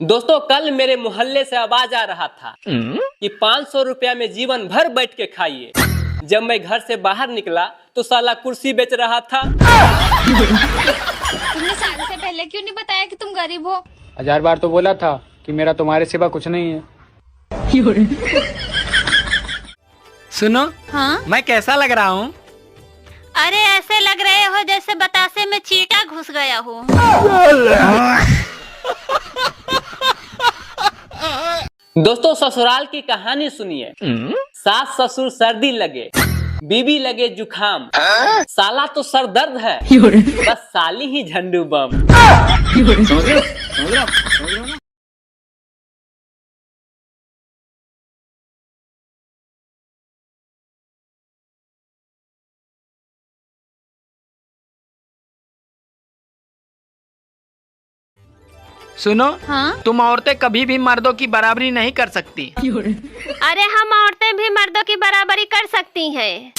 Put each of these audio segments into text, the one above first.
दोस्तों कल मेरे मोहल्ले से आवाज आ रहा था कि 500 रुपया में जीवन भर बैठ के खाइए। जब मैं घर से बाहर निकला तो साला कुर्सी बेच रहा था। तुमने शादी से पहले क्यों नहीं बताया कि तुम गरीब हो? 1000 बार तो बोला था कि मेरा तुम्हारे सिवा कुछ नहीं है। सुनो, हाँ? मैं कैसा लग रहा हूँ? अरे ऐसे लग रहे हो जैसे बतासे में चींटा घुस गया हो। दोस्तों ससुराल की कहानी सुनिए। सास ससुर सर्दी लगे, बीवी लगे जुखाम, साला तो सर दर्द है, बस साली ही झंडू बम। सुनो, हाँ? तुम औरतें कभी भी मर्दों की बराबरी नहीं कर सकती। अरे हम औरतें भी मर्दों की बराबरी कर सकती हैं।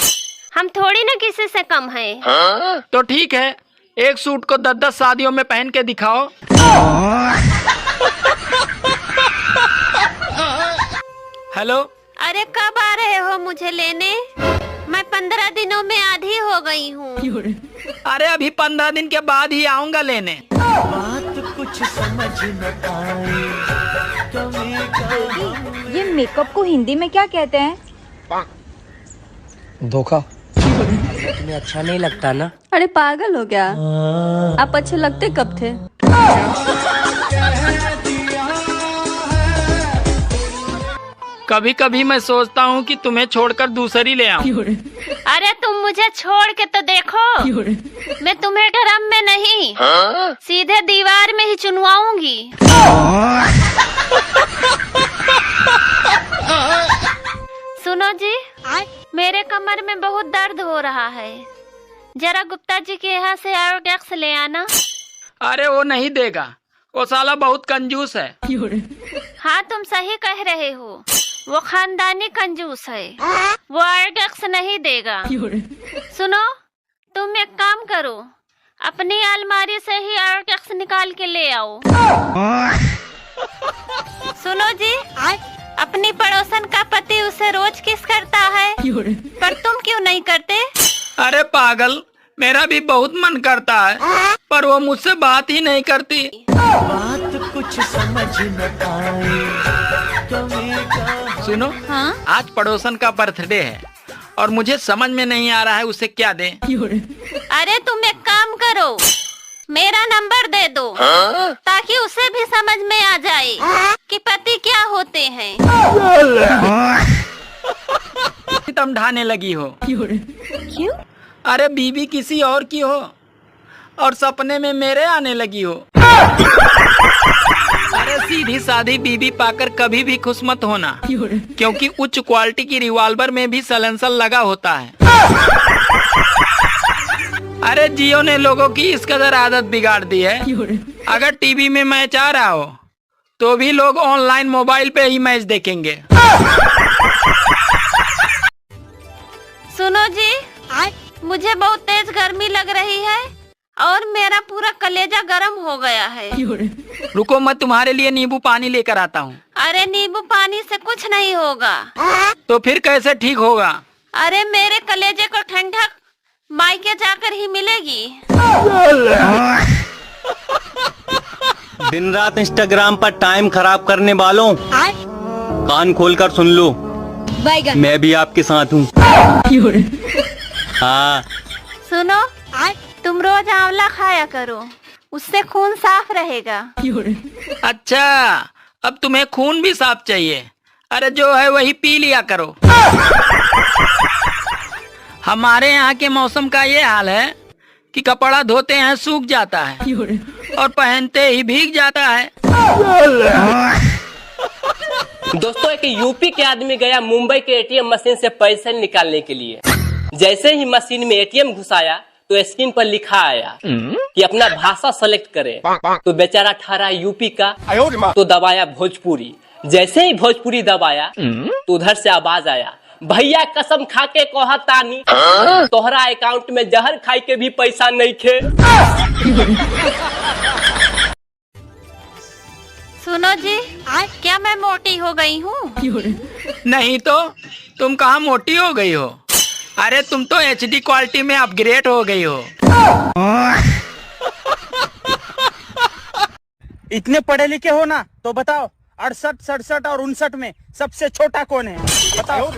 हम थोड़ी ना किसी से कम हैं। तो ठीक है, एक सूट को 10-10 शादियों में पहन के दिखाओ। हेलो, अरे कब आ रहे हो मुझे लेने? मैं 15 दिनों में आधी हो गई हूँ। अरे अभी 15 दिन के बाद ही आऊंगा लेने। ये मेकअप को हिंदी में क्या कहते हैं? धोखा। तुम्हें अच्छा नहीं लगता ना? अरे पागल हो क्या? आप अच्छे लगते कब थे? कभी कभी मैं सोचता हूँ कि तुम्हें छोड़कर दूसरी ले आऊं। अरे तुम मुझे छोड़ के तो देखो। मैं तुम्हें ड्रम में नहीं, सीधे दीवार में ही चुनवाऊंगी। सुनो जी, मेरे कमर में बहुत दर्द हो रहा है। जरा गुप्ता जी के यहाँ से आयोडेक्स ले आना। अरे वो नहीं देगा, वो साला बहुत कंजूस है। हाँ तुम सही कह रहे हो, वो खानदानी कंजूस है। वो आयोडेक्स नहीं देगा। सुनो, तुम एक काम करो, अपनी अलमारी से ही आयोडेक्स निकाल के ले आओ। सुनो जी, अपनी पड़ोसन का पति उसे रोज किस करता है, पर तुम क्यों नहीं करते? अरे पागल, मेरा भी बहुत मन करता है, पर वो मुझसे बात ही नहीं करती। बात कुछ समझ न आए। सुनो, हाँ? आज पड़ोसन का बर्थडे है और मुझे समझ में नहीं आ रहा है उसे क्या दें। अरे तुम एक काम करो, मेरा नंबर दे दो, ताकि उसे भी समझ में आ जाए कि पति क्या होते हैं। तुम ढाने लगी हो। क्यों? अरे बीवी किसी और की हो और सपने में मेरे आने लगी हो। अरे सीधी सादी बीवी पाकर कभी भी खुश मत होना, क्योंकि उच्च क्वालिटी की रिवॉल्वर में भी सलेंसर लगा होता है। अरे जियो ने लोगों की इस कदर आदत बिगाड़ दी है, अगर टीवी में मैच आ रहा हो तो भी लोग ऑनलाइन मोबाइल पे ही मैच देखेंगे। सुनो जी, मुझे बहुत तेज गर्मी लग रही है और मेरा पूरा कलेजा गर्म हो गया है। रुको, मैं तुम्हारे लिए नींबू पानी लेकर आता हूँ। अरे नींबू पानी से कुछ नहीं होगा। तो फिर कैसे ठीक होगा? अरे मेरे कलेजे को ठंडक मायके जाकर ही मिलेगी। दिन रात इंस्टाग्राम पर टाइम खराब करने वालों, कान खोलकर सुन लो, मैं भी आपके साथ हूँ। हाँ। सुनो, तुम रोज आंवला खाया करो, उससे खून साफ रहेगा। अच्छा, अब तुम्हें खून भी साफ चाहिए? अरे जो है वही पी लिया करो। हमारे यहाँ के मौसम का ये हाल है कि कपड़ा धोते हैं सूख जाता है और पहनते ही भीग जाता है। दोस्तों एक यूपी के आदमी गया मुंबई के एटीएम मशीन से पैसे निकालने के लिए। जैसे ही मशीन में एटीएम घुसाया तो स्क्रीन पर लिखा आया कि अपना भाषा सेलेक्ट करे। तो बेचारा ठहरा यूपी का, तो दबाया भोजपुरी। जैसे ही भोजपुरी दबाया तो उधर से आवाज आया, भैया कसम खा के कहतानी तोहरा अकाउंट में जहर खाई के भी पैसा नहीं खे। सुनो जी, क्या मैं मोटी हो गई हूँ? नहीं तो तुम कहाँ मोटी हो गई हो? अरे तुम तो HD क्वालिटी में अपग्रेड हो गई हो। इतने पढ़े लिखे हो ना, तो बताओ 68, 67 और 59 में सबसे छोटा कौन है? बताओ।